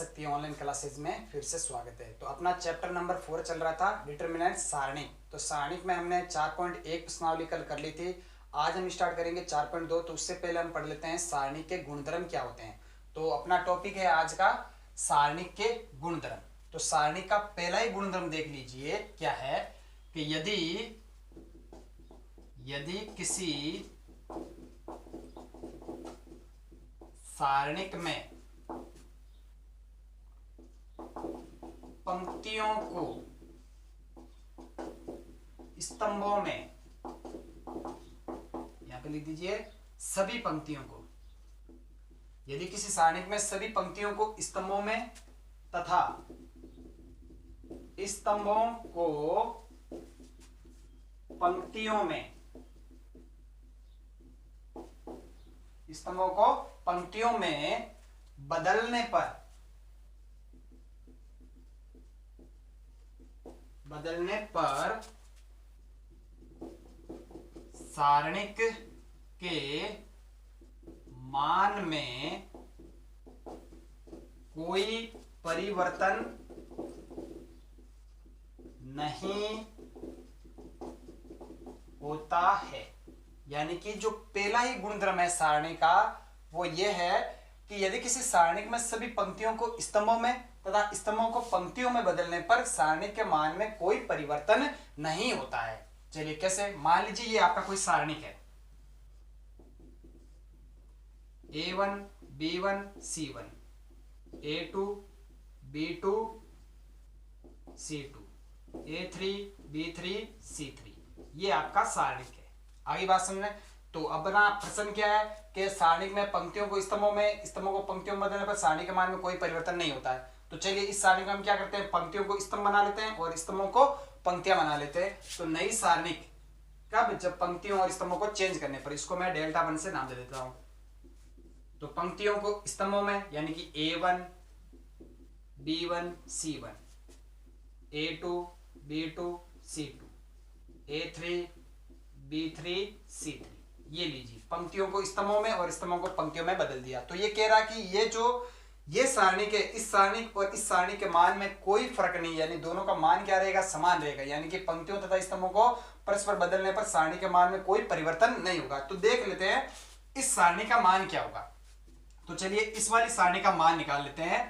शक्ति online classes में फिर से स्वागत है। तो अपना चैप्टर नंबर 4 चल रहा था डिटरमिनेंट सारणिक। तो सारणिक में हमने 4.1 प्रश्नावली कल कर ली थी। आज हम स्टार्ट करेंगे 4.2। तो उससे पहले हम पढ़ लेते हैं सारणिक के गुणधर्म क्या होते हैं। तो अपना टॉपिक है आज का सारणिक के गुणधर्म। तो सारणिक का पहला ही गुणधर्म देख लीजिए क्या है कि यदि किसी सारणिक में पंक्तियों को स्तंभों में, यहां पे लिख दीजिए सभी पंक्तियों को, यदि किसी सारणिक में सभी पंक्तियों को स्तंभों में तथा स्तंभों को पंक्तियों में बदलने पर सारणिक के मान में कोई परिवर्तन नहीं होता है। यानी कि जो पहला ही गुणधर्म है सारणी का वो ये है कि यदि किसी सारणिक में सभी पंक्तियों को स्तंभों में तथा स्तंभों को पंक्तियों में बदलने पर सारणिक के मान में कोई परिवर्तन नहीं होता है। चलिए कैसे, मान लीजिए ये आपका कोई सारणिक है A1 B1 C1 A2 B2 C2 A3 B3 C3, ये आपका सारणिक है। आगे बात समझ में। तो अब ना प्रश्न क्या है कि सारणिक में पंक्तियों को स्तंभों को पंक्तियों में बदलने पर सारणिक के मान में कोई परिवर्तन नहीं होता है। तो चलिए इस सारणिक में हम क्या करते हैं, पंक्तियों को स्तंभ बना लेते हैं और स्तंभों को पंक्तियां बना लेते हैं। तो नई सारणिक कब, जब पंक्तियों और स्तंभों को चेंज करने पर। इसको मैं डेल्टा 1 से नाम दे देता हूं। तो पंक्तियों को स्तंभों में यानी कि A1 B1 C1 A2 B2 C2 A3 B3 C3, ये लीजिए पंक्तियों को स्तंभों में और स्तंभों को पंक्तियों में बदल दिया। तो ये कह रहा कि ये सारणिक है, इस सारणिक और इस सारणिक के मान में कोई फर्क नहीं, यानी दोनों का मान क्या रहेगा, समान रहेगा। यानी कि पंक्तियों तथा स्तंभों को परस्पर बदलने पर सारणी के मान में कोई परिवर्तन नहीं होगा। तो देख लेते हैं इस सारणी का मान क्या होगा। तो चलिए इस वाली सारणी का मान निकाल लेते हैं,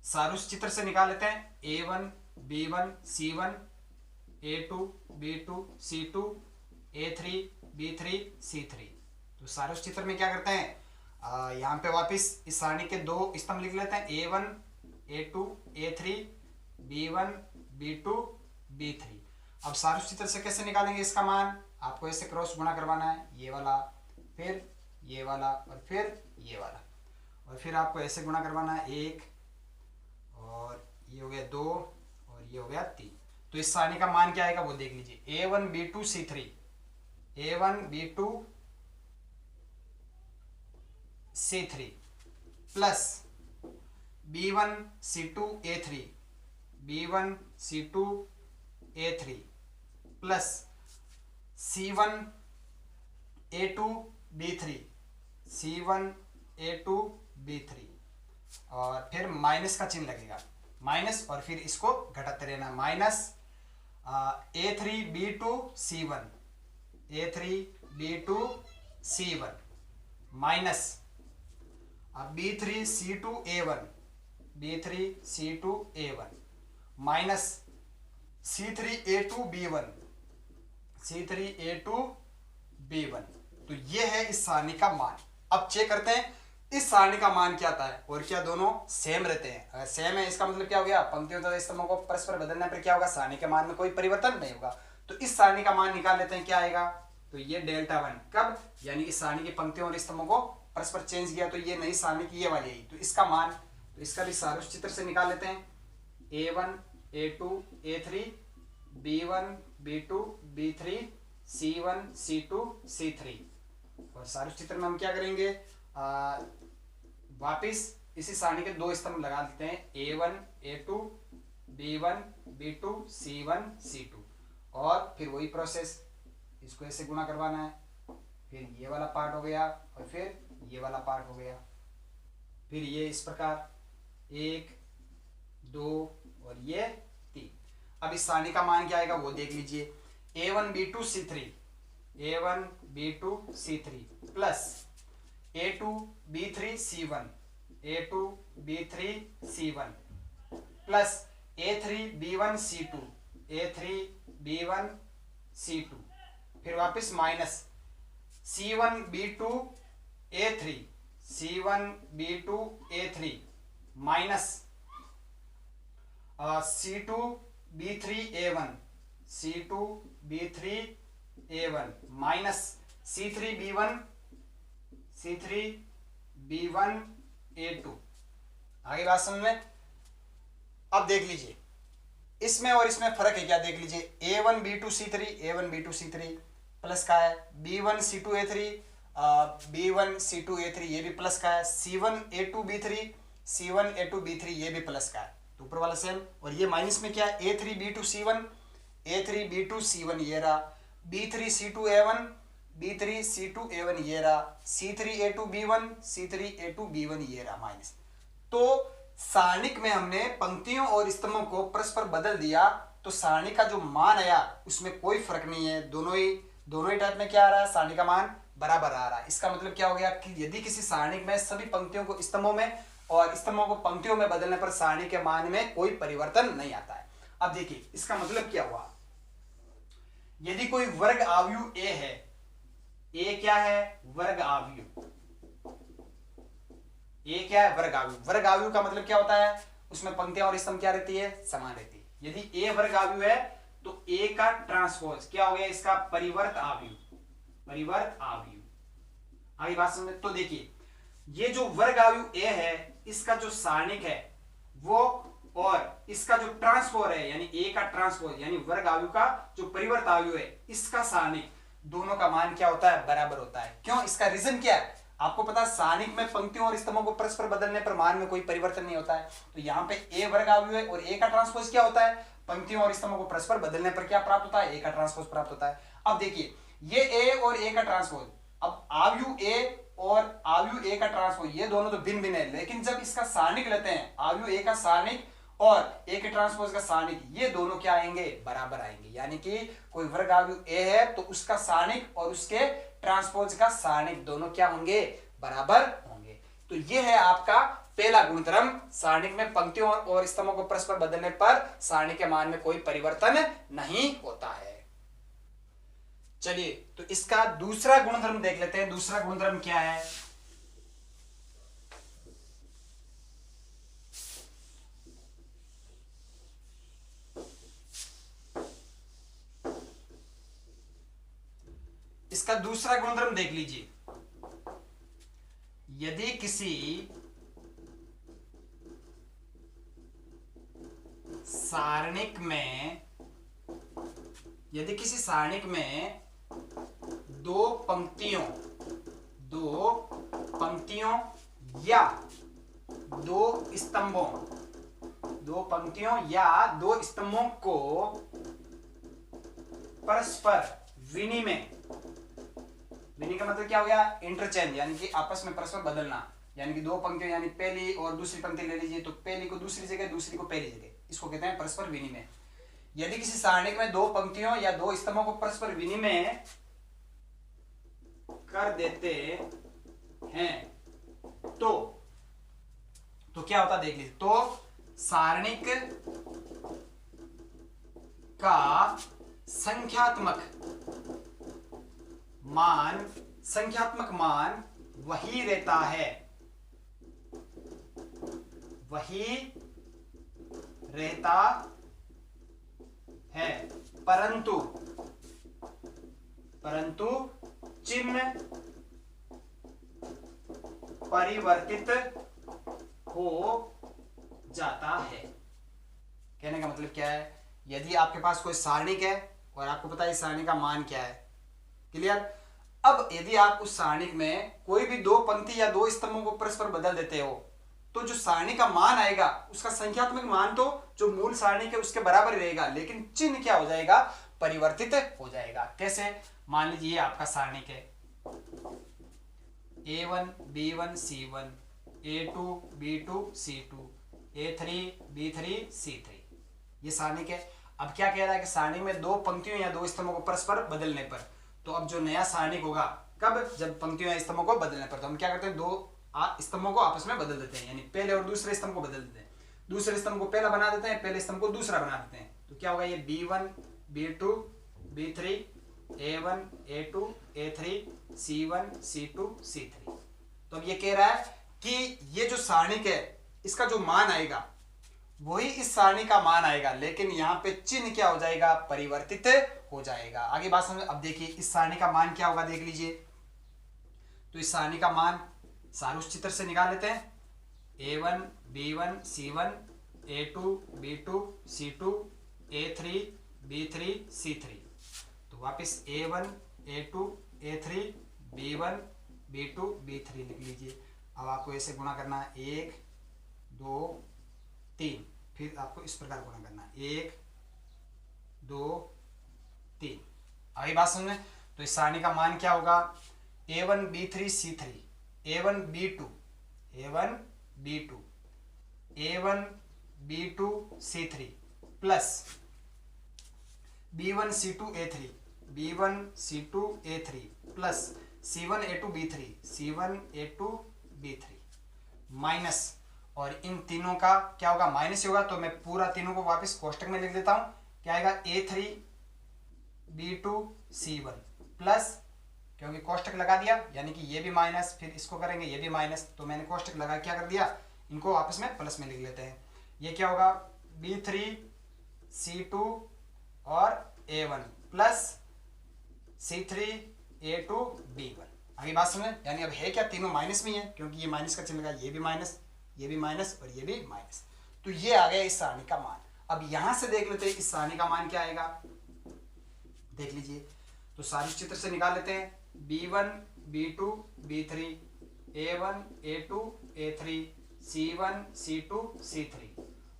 सारूष्य चित्र से निकाल लेते हैं। A1 B1 C1 A2 B2 C2 A3 B3 C3। तो सारूष्य चित्र में क्या करते हैं, यहां पे वापस इस सारणी के दो स्तंभ लिख लेते हैं, A1 A2 A3 B1 B2 B3। अब सारूष्य चित्र से कैसे निकालेंगे इसका मान, आपको ऐसे क्रॉस गुणा करवाना है, ये वाला फिर ये वाला और फिर ये वाला, और फिर आपको ऐसे गुणा करवाना है, 1 और ये हो गया 2 और ये हो गया 3। तो इस सारणी का मान क्या आएगा वो देख लीजिए, A1 B2 C3 A1 B2 C3 plus B1 C2 A3 B1 C2 A3 plus C1 A2 B3 C1 A2 B3, और फिर माइनस का चिन्ह लगेगा, माइनस, और फिर इसको घटाते रहना, minus A3 B2 C1 A3 B2 C1 minus B3 C2 A1 B3 C2 A1 minus C3 A2 B1 C3 A2 B1। तो ये है इस सारणी का मान। अब चेक करते हैं इस सारणी का मान क्या आता है और क्या दोनों सेम रहते हैं। अगर सेम है इसका मतलब क्या हो गया, पंक्तियों तथा स्तंभों को परस्पर बदलने पर क्या होगा, सारणी के मान में कोई परिवर्तन नहीं होगा। तो इस सारणी का मान निकाल लेते हैं, क्या आएगा, तो ये डेल्टा 1 कब, यानी इस सारणी की पंक्तियों और स्तंभों को परस्पर चेंज किया तो ये नई सारणी की ये वाली है। तो इसका मान, तो इसका भी सारूष्य चित्र से निकाल लेते हैं, A1 A2 A3 B1 B2 B3 C1 C2 C3। और सारूष्य चित्र में हम क्या करेंगे, वापिस इसी सारणी के दो स्तंभ लगा देते हैं, A1 A2 B1 B2 C1 C2, और फिर वही प्रोसेस, इसको ऐसे गुणा करवाना है, फिर ये वाला पार्ट हो गया और फिर ये वाला पार्ट हो गया, फिर ये इस प्रकार 1 2 और ये 3। अब इस सारणी का मान क्या आएगा वो देख लीजिए। A1 B2 C3 A1 B2 C3 plus A2 B3 C1 A2 B3 C1 plus A3 B1 C2 A3 B1 C2 फिर वापस minus C1 B2 A3 C1 B2 A3 minus C2 B3 A1 C2 B3 A1 minus C3 B1 A2। आगे बात समझ में। अब देख लीजिए इसमें और इसमें फर्क है क्या, देख लीजिए A1 B2 C3 A1 B2 C3 plus का है, B1 C2 A3 B1 C2 A3 ये भी प्लस का है, C1 A2 B3 C1 A2 B3 ये भी प्लस का है, तो ऊपर वाला सेम। और ये माइनस में क्या है, A3 B2 C1 A3 B2 C1 ये रहा, B3 C2 A1 B3 C2 A1 ये रहा, C3 A2 B1 C3 A2 B1 ये रहा माइनस। तो सारणिक में हमने पंक्तियों और स्तंभों को परस्पर बदल दिया तो सारणी का जो मान आया उसमें कोई फर्क नहीं है, दोनों ही टाइप में क्या आ रहा है, सारणी का मान बराबर आ रहा है। इसका मतलब क्या हो गया कि यदि किसी सारणिक में सभी पंक्तियों को स्तंभों में और स्तंभों को पंक्तियों में बदलने पर सारणी के मान में कोई परिवर्तन नहीं आता है। अब देखिए इसका मतलब क्या हुआ, यदि कोई वर्ग आव्यूह ए है, ए क्या है, वर्ग आव्यूह, ए क्या है, वर्ग आव्यूह। वर्ग आव्यूह का मतलब क्या होता है, उसमें पंक्तियां और स्तंभ क्या रहती है, समान रहती है। यदि ए वर्ग आव्यूह है तो ए का ट्रांसपोज क्या हो गया, इसका परिवर्त आव्यूह, परिवर्त आव्यूह। आगे बात समझ। तो देखिए ये जो वर्ग आव्यूह ए है इसका जो सारणिक है वो और इसका जो ट्रांसपोज है यानी ए का ट्रांसपोज यानी वर्ग आव्यूह का जो परिवर्त आव्यूह है इसका सारणिक, दोनों का मान क्या होता है, बराबर होता है। क्यों, इसका रीजन क्या है, आपको पता है सारणिक में पंक्तियों और स्तंभों को परस्पर बदलने पर मान में कोई परिवर्तन नहीं होता है। तो यहाँ पे ए वर्ग आव्यूह है और ए का ट्रांसपोज क्या होता है, पंक्तियों और स्तंभों को परस्पर बदलने पर क्या प्राप्त होता है, ए का ट्रांसपोज प्राप्त होता है। अब देखिए ये ए और ए का ट्रांसपोज, अब आव्यूह ए और आव्यूह ए का ट्रांसपोज ये दोनों तो भिन्न भिन्न है, लेकिन जब इसका सारणिक लेते हैं आव्यूह ए का सारणिक और ए के ट्रांसपोज का सारणिक, ये दोनों क्या आएंगे, बराबर आएंगे। यानी कि कोई वर्ग आव्यूह ए है तो उसका सारणिक और उसके ट्रांसपोज का सारणिक दोनों क्या होंगे, बराबर होंगे। तो ये है आपका पहला गुणधर्म, सारणिक में पंक्तियों और स्तंभों को परस्पर बदलने पर सारणी के मान में कोई परिवर्तन नहीं होता है। चलिए तो इसका दूसरा गुणधर्म देख लेते हैं। दूसरा गुणधर्म क्या है, इसका दूसरा गुणधर्म देख लीजिए। यदि किसी सारणिक में दो पंक्तियों या दो स्तंभों को परस्पर विनिमय का मतलब क्या हो गया, इंटरचेंज यानी कि आपस में परस्पर बदलना, यानी कि दो पंक्तियों यानी पहली और दूसरी पंक्ति ले लीजिए तो पहली को दूसरी जगह दूसरी को पहली जगह, इसको कहते हैं परस्पर विनिमय। यदि किसी सारणिक में दो पंक्तियों या दो स्तंभों को परस्पर विनिमय कर देते हैं तो क्या होता देख लीजिए। तो सारणिक का संख्यात्मक मान वही रहता है, परंतु चिन्ह परिवर्तित हो जाता है। कहने का मतलब क्या है, यदि आपके पास कोई सारणिक है और आपको पता है इस सारणी का मान क्या है, क्लियर। अब यदि आप उस सारणिक में कोई भी दो पंक्ति या दो स्तंभों को परस्पर बदल देते हो तो जो सारणी का मान आएगा उसका संख्यात्मक मान तो जो मूल सारणी के उसके बराबर ही रहेगा, लेकिन चिन्ह क्या हो जाएगा, परिवर्तित हो जाएगा। कैसे, मान लीजिए आपका सारणिक है A1 B1 C1 A2 B2 C2 A3 B3 C3, ये सारणिक है। अब क्या कह रहा है कि सारणी में दो पंक्तियों या दो स्तंभों को परस्पर बदलने पर, तो अब जो नया सारणिक होगा कब, जब पंक्तियों या स्तंभों को बदलने पर, तो हम क्या करते हैं, दो स्तंभों को आपस में बदल देते हैं, यानी पहले और दूसरे स्तंभ को बदल देते हैं। दूसरे स्तंभ को पहला बना देते हैं, पहले स्तंभ को दूसरा बना देते हैं। तो क्या होगा, ये B1 B2 B3 A1 A2 A3 C1 C2 C3। तो अब ये कह रहा है कि ये जो सारणिक है इसका जो मान आएगा वही इस सारणी का मान आएगा, लेकिन यहाँ पे चिन्ह क्या हो जाएगा, परिवर्तित हो जाएगा। आगे बात समझ। अब देखिए इस सारणी का मान क्या होगा, देख लीजिए। तो इस सारणी का मान सारूस चित्र से निकाल लेते हैं। A1 B1 C1 A2 B2 C2 A3 B3 C3। तो वापस A1 A2 A3 B1 B2 B3 लिख लीजिए। अब आपको ऐसे गुणा करना है, 1 2 3, फिर आपको इस प्रकार गुणा करना है, 1 2 3। अभी बात समझ में। तो इस सारणी का मान क्या होगा, A1 B3 C3 A1 B2 A1 B2 A1 B2 C3 plus B1 C2 A3 B1 C2 A3 plus C1 A2 B3 C1 A2 B3 minus, और इन तीनों का क्या होगा, माइनस होगा। तो मैं पूरा तीनों को वापस कोष्टक में लिख देता हूं। क्या आएगा, A3 B2 C1 प्लस, क्योंकि कोष्टक लगा दिया यानी कि ये भी माइनस, फिर इसको करेंगे ये भी माइनस, तो मैंने कोष्टक लगा क्या कर दिया, इनको आपस में प्लस में लिख लेते हैं। ये क्या होगा, B3 C2 और A1 plus C3 A2 B1। आगे बात समझे। यानी अब है क्या, तीनों माइनस में है, क्योंकि ये माइनस का चिन्ह लगा, ये भी माइनस और ये भी माइनस। तो ये आ गया इस सारणी का मान। अब यहां से देख लेते हैं इस सारणी का मान क्या आएगा, देख लीजिए। तो सारी चित्र से निकाल लेते हैं। B1 B2 B3 A1 A2 A3 C1 C2 C3,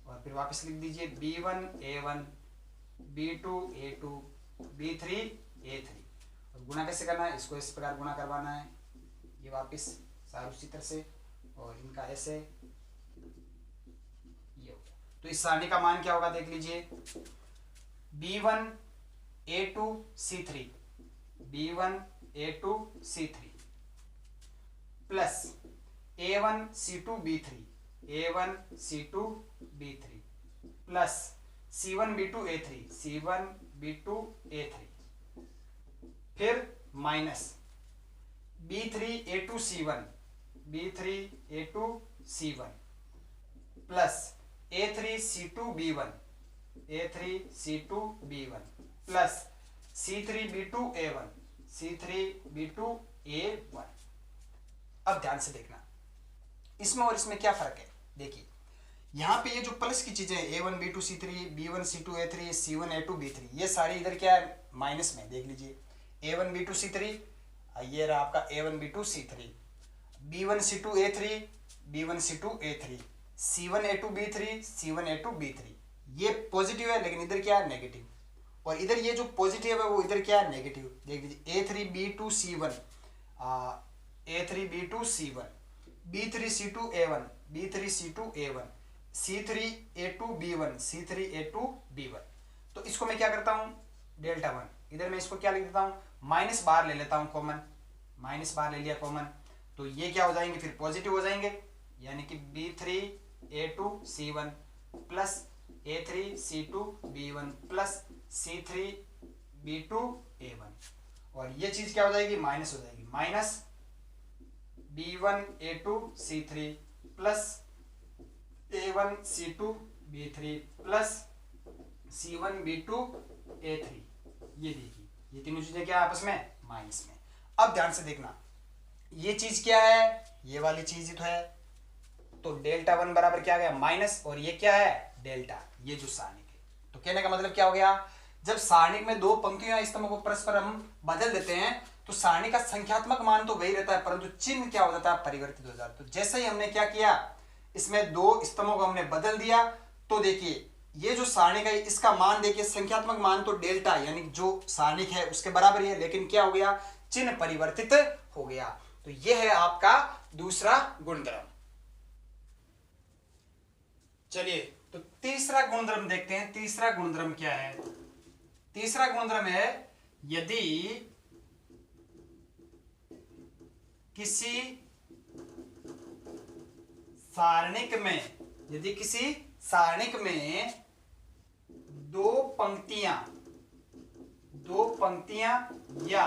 और फिर वापस लिख दीजिए B1 A1 B2 A2 B3 A3। और गुणा कैसे करना है, इसको इस प्रकार गुणा करवाना है, ये वापस सारूस चित्र से, और इनका ऐसे ये हो गया। तो इस सारणी का मान क्या होगा, देख लीजिए। B1 A2 C3 B1 A2 C3 plus A1 C2 B3 A1 C2 B3 plus C1 B2 A3 C1 B2 A3, फिर minus B3 A2 C1 B3 A2 C1 plus A3 C2 B1 A3 C2 B1 plus C3 B2 A1 C3 B2 A1। अब ध्यान से देखना, इसमें और इसमें क्या फर्क है। देखिए यहाँ पे ये जो प्लस की चीजें A1 B2 C3 B1 C2 A3 C1 A2 B3, ये सारी इधर क्या है, माइनस में। देख लीजिए A1 B2 C3, ये रहा आपका A1 B2 C3, B1 C2 A3 B1 C2 A3 C1 A2 B3 C1 A2 B3, ये पॉजिटिव है, लेकिन इधर क्या है, नेगेटिव। और इधर ये जो पॉजिटिव है वो इधर क्या है, नेगेटिव। देख लीजिए A3 B2 C1 A3 B2 C1 B3 C2 A1 B3 C2 A1 C3 A2 B1 C3 A2 B1। तो इसको मैं क्या करता हूं, डेल्टा 1, इधर मैं इसको क्या लिख देता हूं, माइनस बार ले लेता हूं कॉमन, माइनस बार ले लिया कॉमन, तो ये क्या हो जाएंगे, फिर पॉजिटिव हो जाएंगे, यानी कि B3 A2 C1 plus A3 C2 B1 plus C3 B2 A1, और ये चीज क्या हो जाएगी, माइनस हो जाएगी, minus B1 A2 C3 plus A1 C2 B3 plus C1 B2 A3। ये देखिए ये तीनों चीजें क्या आपस में, माइनस में। अब ध्यान से देखना, ये चीज क्या है, ये वाली चीज ही तो है। तो डेल्टा 1 बराबर क्या आ गया, माइनस, और ये क्या है, डेल्टा, ये जो सारणिक है। तो कहने का मतलब क्या हो गया, जब सारणिक में दो पंक्तियों या स्तंभों को परस्पर हम बदल देते हैं तो सारणी का संख्यात्मक मान तो वही रहता है, परंतु चिन्ह क्या हो जाता है, परिवर्तित हो जाता है। तो जैसे ही हमने क्या किया, इसमें दो स्तंभों को हमने बदल दिया, तो देखिए ये जो सारणिक है इसका मान देखिए, संख्यात्मक मान तो डेल्टा यानी जो सारणिक है उसके बराबर ही है, लेकिन क्या हो गया, चिन्ह परिवर्तित हो गया। तो यह है आपका दूसरा गुणधर्म। चलिए तो तीसरा गुणधर्म देखते हैं। तीसरा गुणधर्म क्या है? तीसरा गुणधर्म है यदि किसी सारणिक में दो पंक्तियां या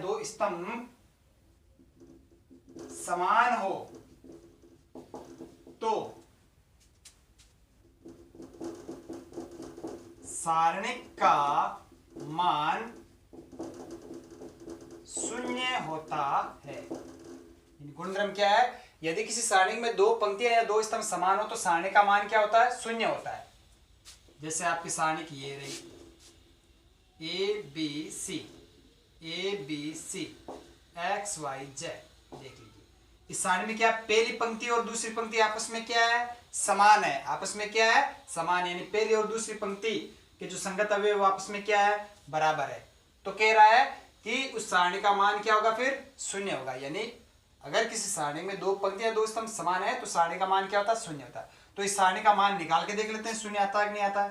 दो स्तंभ समान हो तो सारणिक का मान शून्य होता है। गुणधर्म क्या है? यदि किसी सारणी में दो पंक्तियां या दो स्तंभ समान हो तो सारणी का मान क्या होता है? शून्य होता है। जैसे आपकी सारणी की ये रही A B C X Y Z, देख लीजिए इस सारणी में क्या पहली पंक्ति और दूसरी पंक्ति आपस में क्या है? समान है। आपस में क्या है? समान, यानी पहली और दूसरी पंक्ति के जो संगत अवयव आपस में क्या है? बराबर है। तो कह रहा है कि उस सारणी का मान क्या होगा? फिर शून्य होगा। यानी अगर किसी सारणी में दो पंक्तियां दो स्तंभ समान है तो सारणी का मान क्या होता है? शून्य होता है। तो इस सारणी का मान निकाल के देख लेते हैं शून्य आता है कि नहीं आता है।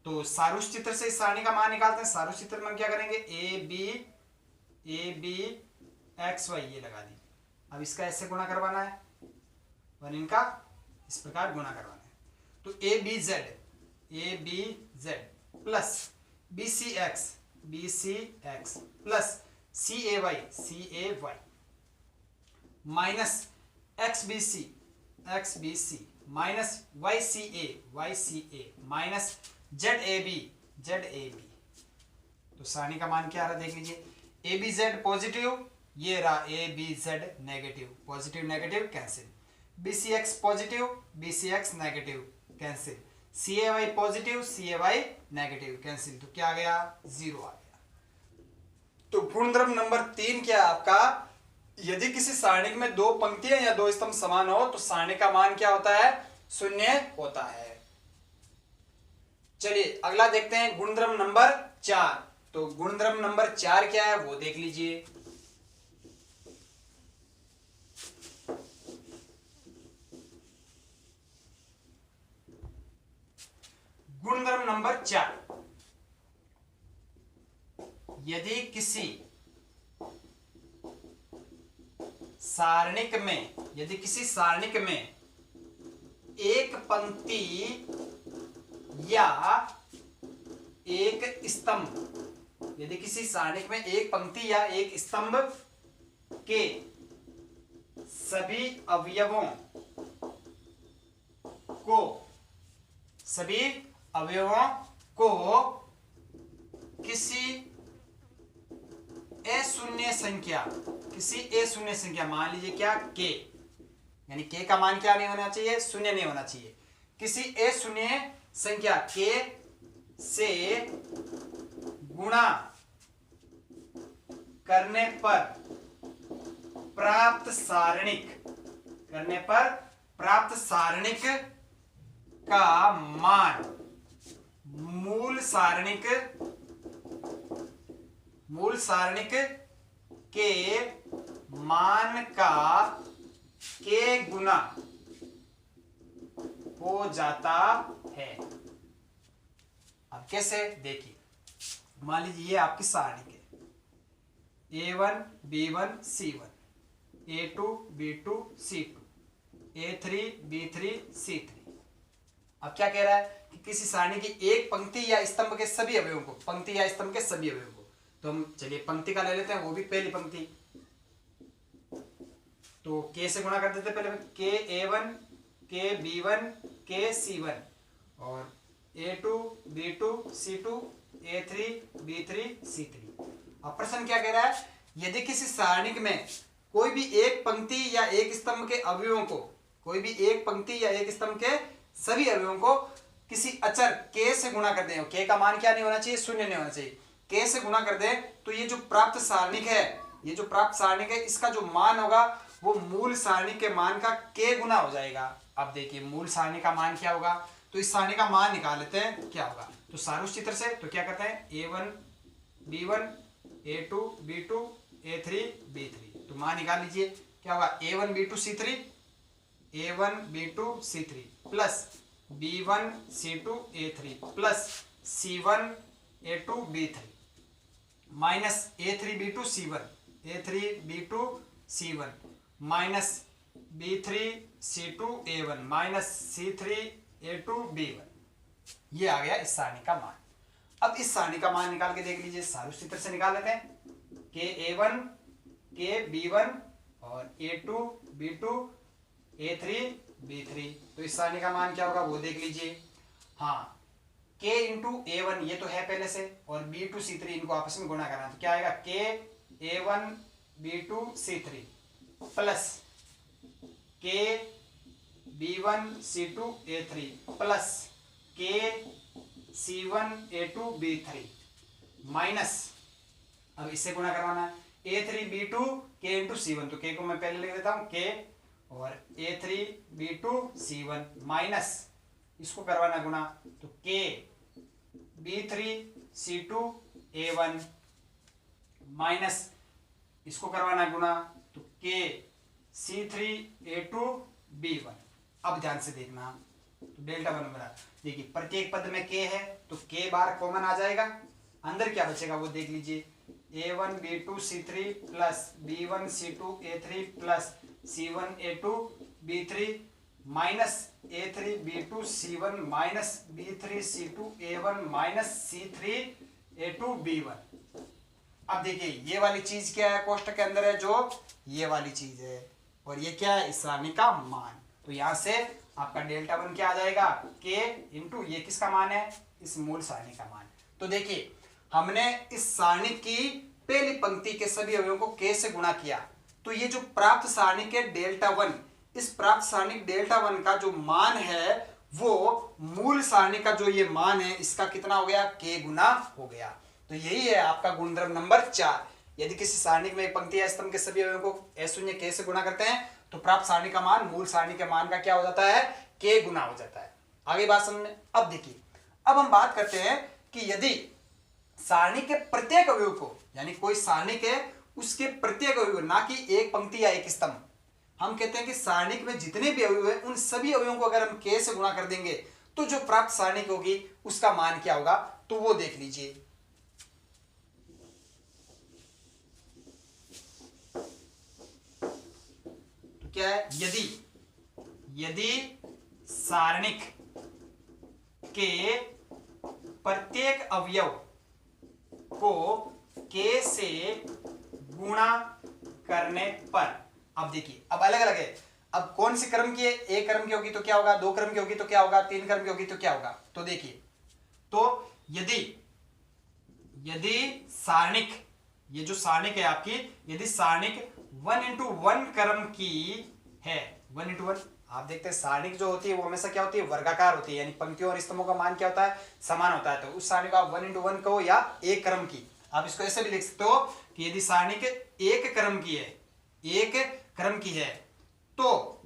तो सारूष्य चित्र से इस सारणी का मान निकालते हैं। सारूष्य चित्र में हम क्या करेंगे? ए बी एक्स वाई ये लगा दी। अब इसका ऐसे गुणा करवाना है और इनका इस प्रकार गुणा करवाना है। तो A B Z plus B C X plus C A Y minus X B C minus Y C A minus Z A B. तो सारणी का मान क्या आ रहा? देख लीजिए ए बी जेड पॉजिटिव, ये रहा A B Z negative, positive negative cancel, B C X positive B C X negative cancel, C A Y positive C A Y negative cancel. तो क्या आ गया? 0 आ गया। तो गुणधर्म नंबर 3 क्या है आपका? यदि किसी सारणी में दो पंक्तियां या दो स्तंभ समान हो तो सारणी का मान क्या होता है? शून्य होता है। चलिए अगला देखते हैं गुणधर्म नंबर 4। तो गुणधर्म नंबर 4 क्या है वो देख लीजिए। गुणधर्म नंबर 4, यदि किसी सारणिक में एक पंक्ति या एक स्तंभ, यदि किसी सारणिक में एक पंक्ति या एक स्तंभ के सभी अवयवों को किसी अशून्य संख्या मान लीजिए क्या k, यानी k का मान क्या नहीं होना चाहिए? शून्य नहीं होना चाहिए। किसी अशून्य संख्या k से गुणा करने पर प्राप्त सारणिक का मान मूल सारणिक के मान का k गुना हो जाता है। अब कैसे? देखिए मान लीजिए ये आपकी सारणी है A1 B1 C1, A2 B2 C2, A3 B3 C3। अब क्या कह रहा है कि किसी सारणी की एक पंक्ति या स्तंभ के सभी अवयवों को, तो हम चलिए पंक्ति का ले लेते हैं, वो भी पहली पंक्ति। तो k से गुणा कर देते पहले k A1 k B1 k C1 और A2 B2 C2 A3 B3 C3। अब प्रश्न क्या कह रहा है? यदि किसी सारणिक में कोई भी एक पंक्ति या एक स्तंभ के अवयवों को सभी अवयवों को किसी अचर k से गुणा कर दें, k का मान क्या नहीं होना चाहिए? शून्य नहीं होना चाहिए। k से गुणा कर दें तो ये जो प्राप्त सारणिक है इसका जो मान होगा वो मूल सारणी के मान का k गुना हो जाएगा। अब देखिए मूल सारणी का मान क्या होगा? तो इस सारणी का मान निकाल लेते हैं क्या होगा। तो सारूष्य चित्र से तो क्या करते हैं? A1 B1 A2 B2 A3 B3। तो मान निकाल लीजिए क्या होगा A1 B2 C3 A1 B2 C3 plus B1 C2 A3 plus C1 A2 B3 minus A3 B2 C1 A3 B2 C1 minus B3 C2 A1 minus C3 A2 B1। ये आ गया इस सारणी का मान। अब इस सारणी का मान निकाल के देख लीजिए, सारे उसी तरह से निकाल लेते हैं। के A1 के B1 और A2 B2 A3 B3। तो इस सारणी का मान क्या होगा वो देख लीजिए। हाँ, K इंटू A1 ये तो है पहले से, और B2 C3 इनको आपस में गुणा करना, तो क्या आएगा K A1 B2 C3 plus K B1 C2 A3 plus K C1 A2 B3 minus, अब इससे गुणा करवाना है A3 B2 K into C1, तो K को मैं पहले लिख देता हूं K और A3 B2 C1 माइनस इसको करवाना गुणा, तो K B3 C2 A1 minus इसको करवाना गुणा, तो K C3 A2 B1। अब ध्यान से देखना, तो डेल्टा वन बना, देखिए प्रत्येक पद में K है तो K बार कॉमन आ जाएगा, अंदर क्या बचेगा वो देख लीजिए। A1 B2 C3 plus B1 C2 A3 plus C1 A2 B3 minus A3 B2 C1 minus B3 C2 A1 minus C3 A2 B1। अब देखिए ये वाली चीज क्या है, कोष्टक के अंदर है जो ये वाली चीज है, और ये क्या है इस सारणी का मान। तो यहां से आपका डेल्टा वन क्या आ जाएगा K इंटू ये किसका मान है, इस मूल सारणी का मान। तो देखिए हमने इस सारणी की पहली पंक्ति के सभी अवयवों को K से गुणा किया, तो ये जो प्राप्त सारणी के डेल्टा वन, इस प्राप्त सारणी डेल्टा वन का जो मान है वो मूल सारणी का जो ये मान है इसका कितना हो गया, K गुना हो गया। तो यही है आपका गुणधर्म नंबर 4। यदि किसी सारणी में एक पंक्ति या स्तंभ के सभी अवयवों को S0 K से गुणा करते हैं तो प्राप्त सारणी का मान मूल सारणी के मान का क्या हो जाता है, K गुना हो जाता है। आगे बात समझ में। अब देखिए, अब हम बात करते हैं कि यदि सारणी के प्रत्येक अवयव को, यानी कोई सारणी के उसके प्रत्येक अवयव, ना कि एक पंक्ति या एक स्तंभ, हम कहते हैं कि सारणी में जितने भी अवयव है उन सभी अवयवों को अगर हम K से गुणा कर देंगे तो जो प्राप्त सारणी होगी उसका मान क्या होगा, तो वो देख लीजिए। तो क्या है, यदि सारणिक के प्रत्येक अवयव को K से गुणा करने पर, अब देखिए अब अलग अलग है, अब कौन से क्रम की है, एक क्रम की होगी तो क्या होगा, दो क्रम की होगी तो क्या होगा, तीन क्रम की होगी तो क्या होगा। तो देखिए, तो यदि सारणिक, ये जो सारणिक है आपकी, यदि सारणिक 1x1 क्रम की है, 1x1, आप देखते हैं सारणिक जो होती है वो हमेशा क्या होती है, वर्गाकार होती है, यानी पंक्तियों और स्तंभों का मान क्या होता है, समान होता है। तो उस सारणी को आप 1x1 कहो या एक क्रम की, आप इसको ऐसे भी लिख सकते हो कि यदि सारणी के एक क्रम की है, एक क्रम की है, तो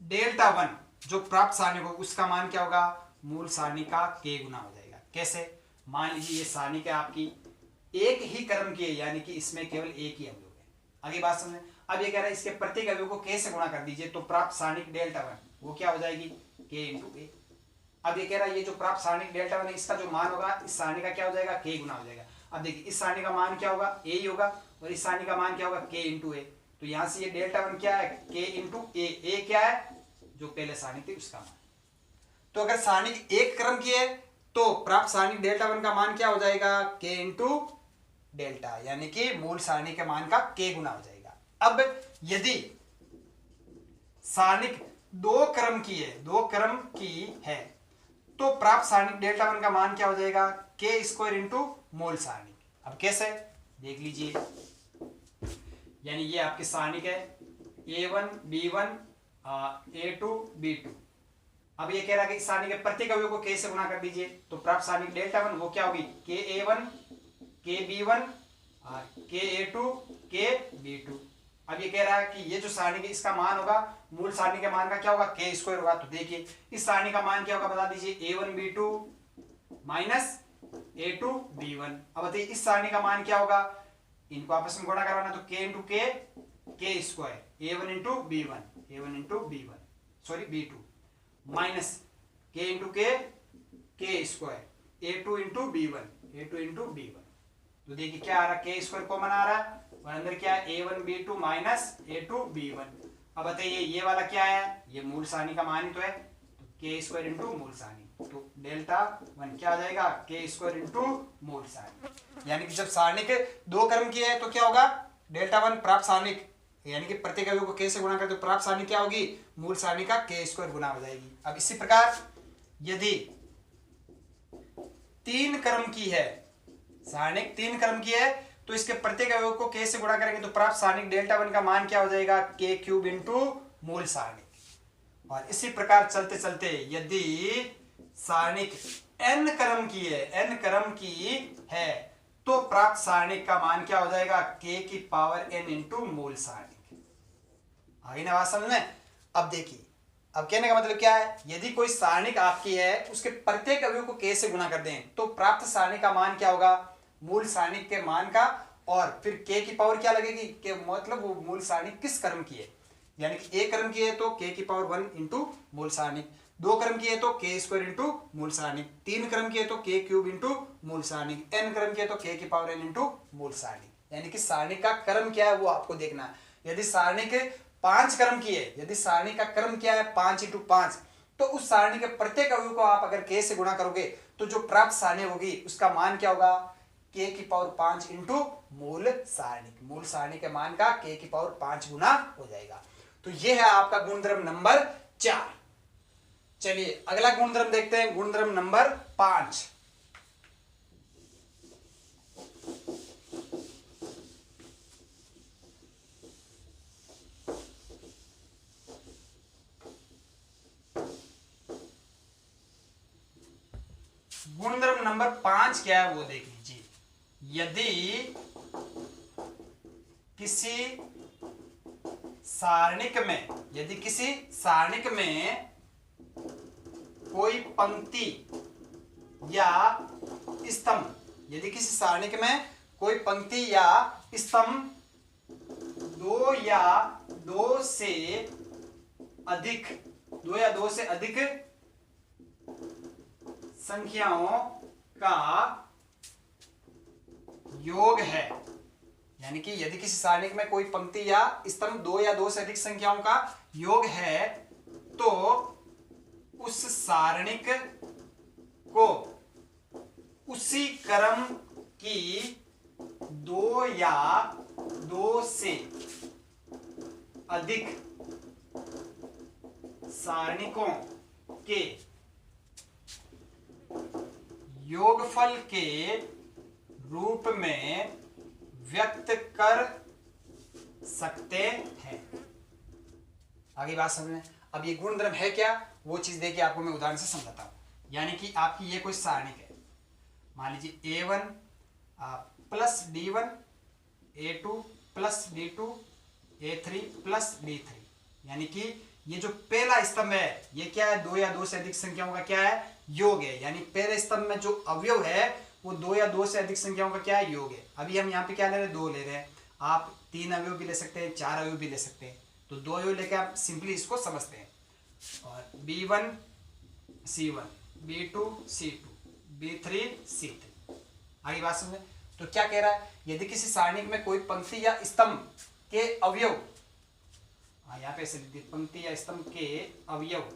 डेल्टा वन जो प्राप्त सारणी को उसका मान क्या होगा, मूल सारणी का K गुना हो जाएगा। कैसे, मान लीजिए ये सारणी क्या आपकी एक ही क्रम की है, यानी कि इसमें केवल एक ही अवयव है। आगे बात समझें। अब ये कह रहा है इसके प्रत्येक अवयव को K से गुणा कर दीजिए, तो प्राप्त सारणी डेल्टा वन वो क्या हो जाएगी, K इंटू A। अब ये कह रहा है ये जो प्राप्त सारणी डेल्टा वन है इसका जो मान होगा इस सारणी का क्या हो जाएगा, K गुना हो जाएगा। अब देखिए इस सारणी का मान क्या होगा, A ही होगा, और इस सारणी का मान क्या होगा, K इंटू A। तो यहां से ये डेल्टा वन क्या है, K इंटू A। A क्या है, जो पहले सारणी थी उसका मान। तो अगर सारणी एक क्रम की है तो प्राप्त सारणी डेल्टा वन का मान क्या हो जाएगा, K इंटू डेल्टा, यानी कि मूल सारणी के मान का K गुना हो जाएगा। अब यदि सारणिक दो क्रम की है, दो क्रम की है, तो प्राप्त सारणिक डेल्टा वन का मान क्या हो जाएगा, K स्क्वायर इंटू मूल सारणिक। अब कैसे, देख लीजिए, यानी ये आपके सारणिक है A1 B1 A2 B2। अब ये कह रहा है कि इस सारणी के प्रत्येक अवयव को K से गुणा कर दीजिए, तो प्राप्त सारणिक डेल्टा वन वो क्या होगी, KA1 KB1 KA2 KB2। अब ये कह रहा है कि ये जो सारणी है इसका मान होगा, मूल सारणी के मान का क्या होगा, K स्क्वायर होगा। तो देखिए इस सारणी का मान क्या होगा, बता दीजिए, A1 B2 minus A2 B1। अब बताइए इस सारणी का मान क्या होगा, इनको आपस में गुणा करवाना, तो K into K K square A1 into B1, A1 into B1 sorry B2 minus K into K square A2 into B1, A2 into B1। तो देखिए क्या आ रहा है, के स्क्वायर कॉमन आ रहा है और अंदर क्या है A1 B2 minus A2 B1। अब बताइए ये वाला क्या है, ये मूल सारणी का मान ही तो है, तो के स्क्वायर इंटू मूल सारणी, तो डेल्टा 1 क्या आ जाएगा, के स्क्वायर इंटू मूल सारणी। यानी कि जब सारणी के दो क्रम किए हैं तो क्या होगा, डेल्टा 1 प्राप्त सारणी, यानी कि प्रत्येक अवयव को के से गुणा करते तो प्राप्त सारणी क्या होगी, मूल सारणी का के स्क्वायर गुना हो जाएगी। अब इसी प्रकार यदि 3 क्रम की है, सारणी 3 क्रम की है तो इसके प्रत्येक अवयव को के से गुणा करेंगे तो प्राप्त सारणी डेल्टा 1 का मान क्या हो जाएगा, के क्यूब इंटू मूल सारणी। और इसी प्रकार चलते चलते यदि सारणिक n क्रम की है, n क्रम की है तो प्राप्त सारणिक का मान क्या हो जाएगा, k की पावर n इंटू मूल सारणिक। आगे ना बात समझ में। अब देखिए, अब कहने का मतलब क्या है, यदि कोई सारणिक आपकी है उसके प्रत्येक अवयव को k से गुणा कर दें तो प्राप्त सारणिक का मान क्या होगा, मूल सारणिक के मान का, और फिर k की पावर क्या लगेगी, कि मतलब वो मूल सारणिक किस क्रम की है, यानी कि एक क्रम की है तो k की पावर 1 इंटू मूल सारणिक, 2 क्रम की है तो के स्क्वायर इंटू मूल सारणिक, 3 क्रम की है तो के क्यूब इंटू मूल सारणिक, n क्रम की है तो के की पावर n इंटू मूल सारणिक। यानी कि सारणिक का क्रम क्या है वो आपको देखना है। यदि सारणिक 5 क्रम की है, यदि सारणी का क्रम क्या है 5 इंटू 5, तो उस सारणी के प्रत्येक अवयव को आप अगर k से गुणा करोगे तो जो प्राप्त सारणी होगी उसका मान क्या होगा, k की पावर 5 इंटू मूल सारणी, मूल सारणी के मान का k की पावर 5 गुना हो जाएगा। तो यह है आपका गुणधर्म नंबर 4। चलिए अगला गुणधर्म देखते हैं, गुणधर्म नंबर 5। गुणधर्म नंबर 5 क्या है वो देख लीजिए। यदि किसी सारणिक में, यदि किसी सारणिक में कोई पंक्ति या स्तंभ, यदि किसी सारणिक में कोई पंक्ति या स्तंभ दो या दो से अधिक संख्याओं का योग है, यानी कि यदि किसी सारणिक में कोई पंक्ति या स्तंभ दो या दो से अधिक संख्याओं का योग है तो उस सारणिक को उसी क्रम की दो या दो से अधिक सारणिकों के योगफल के रूप में व्यक्त कर सकते हैं। आगे बात समझ में। अब ये गुणधर्म है क्या, वो चीज देखिए आपको मैं उदाहरण से समझाता हूं। यानी कि आपकी ये कोई सारणिक है, मान लीजिए A1 plus D1, A2 plus D2, A3 plus D3, यानी कि ये जो पहला स्तंभ है ये क्या है, दो या दो से अधिक संख्याओं का क्या है, योग है। यानी पहले स्तंभ में जो अवयव है वो दो या दो से अधिक संख्याओं का क्या है, योग है। अभी हम यहाँ पे क्या ले रहे हैं, दो ले रहे हैं। आप 3 अवयव भी ले सकते हैं, 4 अवयव भी ले सकते हैं। तो 2 अवयव लेके आप सिंपली इसको समझते हैं। और B1 C1, B2 C2, B3 C3। आगे बात समझे। तो क्या कह रहा है, यदि किसी सारणिक में कोई पंक्ति या स्तंभ के अवयव, यहाँ पे ऐसे पंक्ति या स्तंभ के अवयव,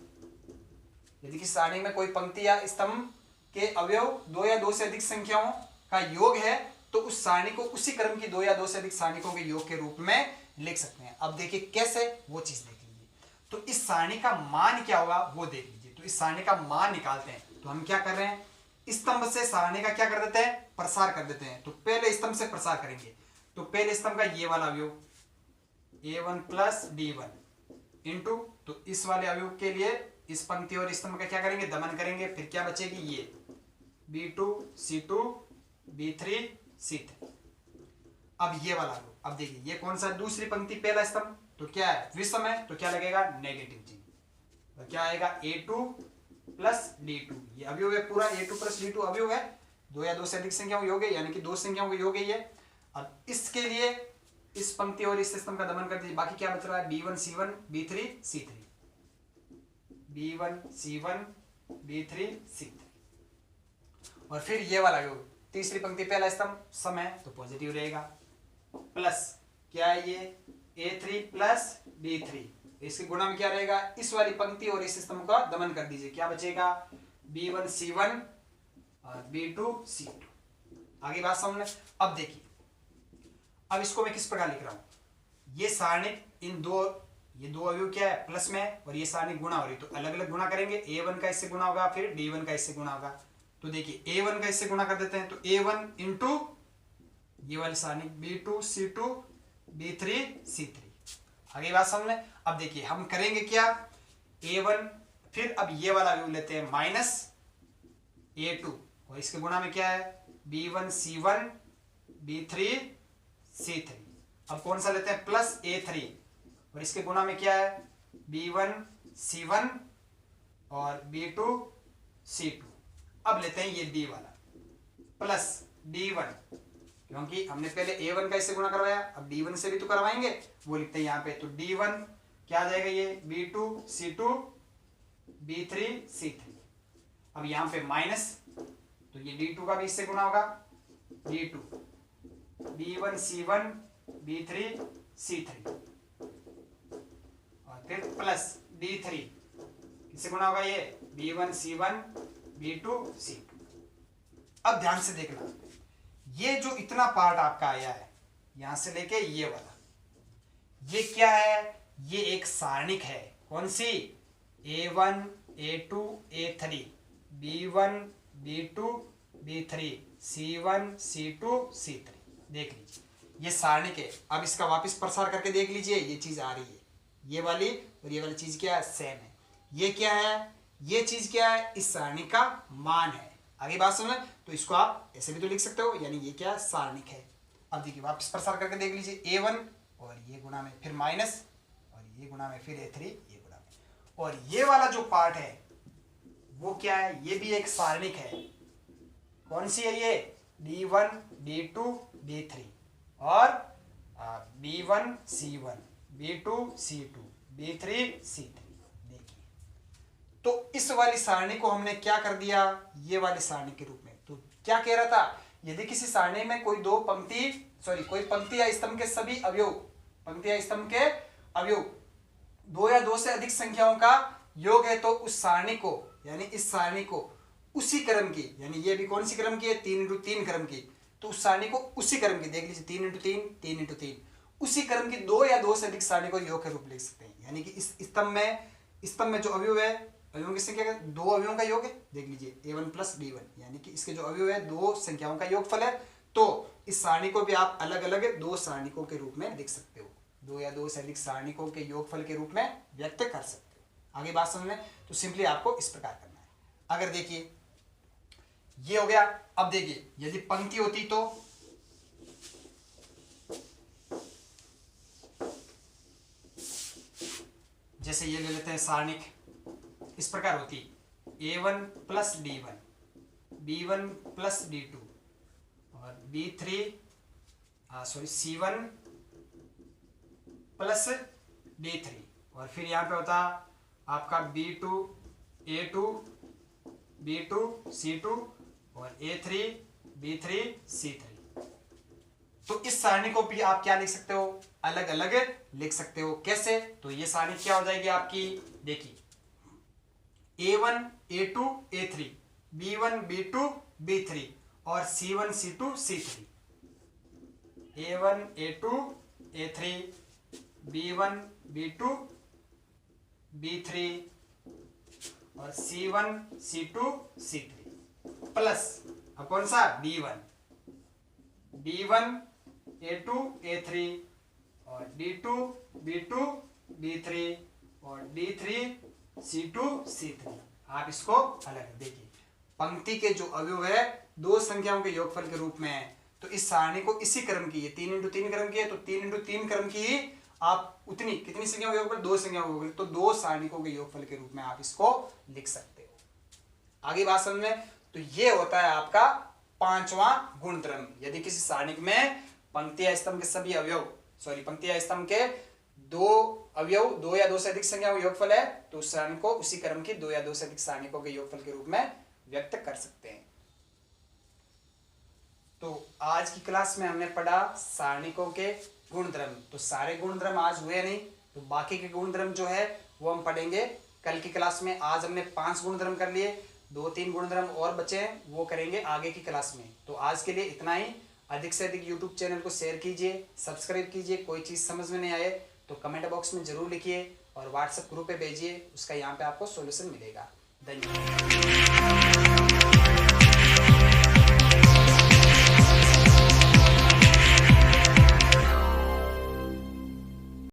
यदि किसी सारणी में कोई पंक्ति या स्तंभ के अवयव दो या दो से अधिक संख्याओं का योग है तो उस सारणी को उसी क्रम की दो या दो से अधिक सारणिकों के योग के रूप में लिख सकते हैं। अब देखिए कैसे, वो चीज देख लीजिए। तो इस सारणी का मान क्या होगा वो देख लीजिए। तो इस सारणी का मान निकालते हैं तो हम क्या कर रहे हैं, स्तंभ से सारणी का क्या कर देते हैं, प्रसार कर देते हैं। तो पहले स्तंभ से प्रसार करेंगे तो पहले स्तंभ का ये वाला अवयव A1 प्लस D1 इंटू, तो इस वाले अवयव के लिए इस पंक्ति और स्तंभ का क्या करेंगे, दमन करेंगे। फिर क्या बचेगी, ये B2 C2 B3 C3। अब ये वाला अवयव, अब देखिए ये कौन सा, दूसरी पंक्ति पहला स्तंभ, तो क्या है विषम है, तो क्या लगेगा नेगेटिव चिन्ह। तो क्या आएगा A2 प्लस D2, ये अवयव है पूरा, A2 प्लस D2 अवयव है, दो या दो से अधिक संख्याओं योग है, यानी कि दो संख्याओं का योग है ये। अब इसके लिए इस पंक्ति और इस स्तंभ का दमन कर दीजिए, बाकी क्या बच रहा है, B1 C1 B3 C3, B1 C1 B3 C3। और फिर ये वाला योग, तीसरी पंक्ति पहला स्तंभ सम है तो पॉजिटिव रहेगा, प्लस क्या है ये A3 प्लस B3, इसके गुणा में क्या रहेगा, इस वाली पंक्ति और इस स्तंभ का दमन कर दीजिए, क्या बचेगा B1 C1 और B2 C2। आगे बात समझ में। अब देखिए, अब इसको मैं किस प्रकार लिख रहा हूं, ये सारणिक इन दो, ये दो अवयव क्या है प्लस में, और ये सारणिक गुणा हो रही, तो अलग अलग गुणा करेंगे, A1 का इससे गुणा होगा, फिर D1 का इससे गुणा होगा। तो देखिए A1 का इससे गुणा कर देते हैं, तो A1 इंटू ये वाली सारणिक B2 C2 B3 C3। आगे बात समझ में। अब देखिए हम करेंगे क्या, A1 फिर अब ये वाला अवयव लेते हैं माइनस A2, और इसके गुणा में क्या है B1 C1 B3 C3। अब कौन सा लेते हैं, प्लस A3, और इसके गुणा में क्या है B1 C1 और B2 C2। अब लेते हैं ये D वाला प्लस D1, क्योंकि हमने पहले A1 का इससे गुणा करवाया, अब D1 से भी तो करवाएंगे, वो लिखते हैं यहाँ पे, तो D1 क्या आ जाएगा, ये B2 C2 B3 C3। अब यहाँ पे माइनस, तो ये D2 का भी इससे गुणा होगा, D2 B1 C1 B3 C3, और फिर प्लस D3 किससे गुणा होगा, ये B1 C1 B2 C2। अब ध्यान से देखना, ये जो इतना पार्ट आपका आया है यहां से लेके ये वाला, ये क्या है, ये एक सारणिक है, कौन सी, A1 A2 A3 B1 B2 B3 C1 C2 C3। देख लीजिए ये सारणिक है। अब इसका वापस प्रसार करके देख लीजिए, ये चीज आ रही है, ये वाली और ये वाली चीज क्या है, सेम है। ये क्या है, ये चीज क्या है, इस सारणिक का मान है। आगे बात सुन, तो इसको आप ऐसे भी तो लिख सकते हो, यानी ये क्या सारणिक है। अब देखिए वापस प्रसार करके देख लीजिए, A1 और ये गुणा में फिर माइनस, और ये गुणा में फिर A3 ये गुणा में, और ये वाला जो पार्ट है वो क्या है, ये भी एक सारणिक है, कौन सी है ये, D1 D2 D3 और B1 C1 B2 C2 B3 C3। देखिए तो इस वाली सारणी को हमने क्या कर दिया, ये वाली सारणी के रूप में। तो क्या कह रहा था, यदि किसी सारणी में कोई कोई पंक्ति या स्तंभ के सभी अवयव, पंक्ति या स्तंभ के अवयव दो या दो से अधिक संख्याओं का योग है, तो उस सारणी को, यानी इस सारणी को उसी क्रम की, यानी ये भी कौन सी क्रम की है, 3x3 क्रम की, तो उस सारणी को उसी क्रम की, देख लीजिए 3x3 3x3, उसी क्रम की दो या दो से अधिक सारणी को योग के रूप लिख सकते हैं। यानी कि इस स्तंभ में जो अवयव है, अवयवों की संख्या दो अवयवों का योग है, देख लीजिए A1 प्लस D1, यानी कि इसके जो अवयव है दो संख्याओं का योगफल है। तो इस सारणी को भी आप अलग अलग दो सारणिकों के रूप में लिख सकते हो, दो या दो से अधिक सारणिकों के योगफल के रूप में व्यक्त कर सकते हो। आगे बात समझ में, तो सिंपली आपको इस प्रकार करना है। अगर देखिए ये हो गया। अब देखिए यदि पंक्ति होती तो जैसे ये ले लेते हैं, सारणिक इस प्रकार होती, A1 plus D1 B1 plus D2 और C1 प्लस D3, और फिर यहाँ पे होता आपका B2 A2 B2 C2 और A3 B3 C3। तो इस सारणी को भी आप क्या लिख सकते हो, अलग अलग लिख सकते हो। कैसे, तो ये सारणी क्या हो जाएगी आपकी, देखिए A1 A2 A3 B1 B2 B3 और C1 C2 C3, A1 A2 A3 B1 B2 B3 और C1 C2 C3 प्लस अब कौन सा B1 A2 A3 और D2 B2 B3 और D3 C2 C3। आप इसको अलग देखिए, पंक्ति के जो अवयव है दो संख्याओं के योगफल के रूप में है, तो इस सारणी को इसी क्रम की, ये 3x3 क्रम की है, तो 3x3 क्रम की ही आप उतनी कितनी संख्याओं के योगफल, दो संख्याओं के योगफल, तो दो सारणिकों के योगफल के रूप में आप इसको लिख सकते हो। आगे बात समझ में, तो ये होता है आपका पांचवा गुणधर्म। यदि किसी सारणिक में पंक्ति या स्तंभ के सभी अवयव पंक्ति या स्तंभ के दो अवयव, दो या दो से अधिक संख्या योगफल है, तो उस सारणी को उसी क्रम की दो या दो से अधिक सारणिकों के योगफल के रूप में व्यक्त कर सकते हैं। तो आज की क्लास में हमने पढ़ा सारणिकों के गुणधर्म। तो सारे गुणधर्म आज हुए नहीं, तो बाकी के गुणधर्म जो है वो हम पढ़ेंगे कल की क्लास में। आज हमने 5 गुणधर्म कर लिए, 2-3 गुणधर्म और बचे हैं, वो करेंगे आगे की क्लास में। तो आज के लिए इतना ही। अधिक से अधिक यूट्यूब चैनल को शेयर कीजिए, सब्सक्राइब कीजिए। कोई चीज़ समझ में नहीं आए तो कमेंट बॉक्स में जरूर लिखिए और व्हाट्सएप ग्रुप पे भेजिए, उसका यहाँ पे आपको सॉल्यूशन मिलेगा। धन्यवाद।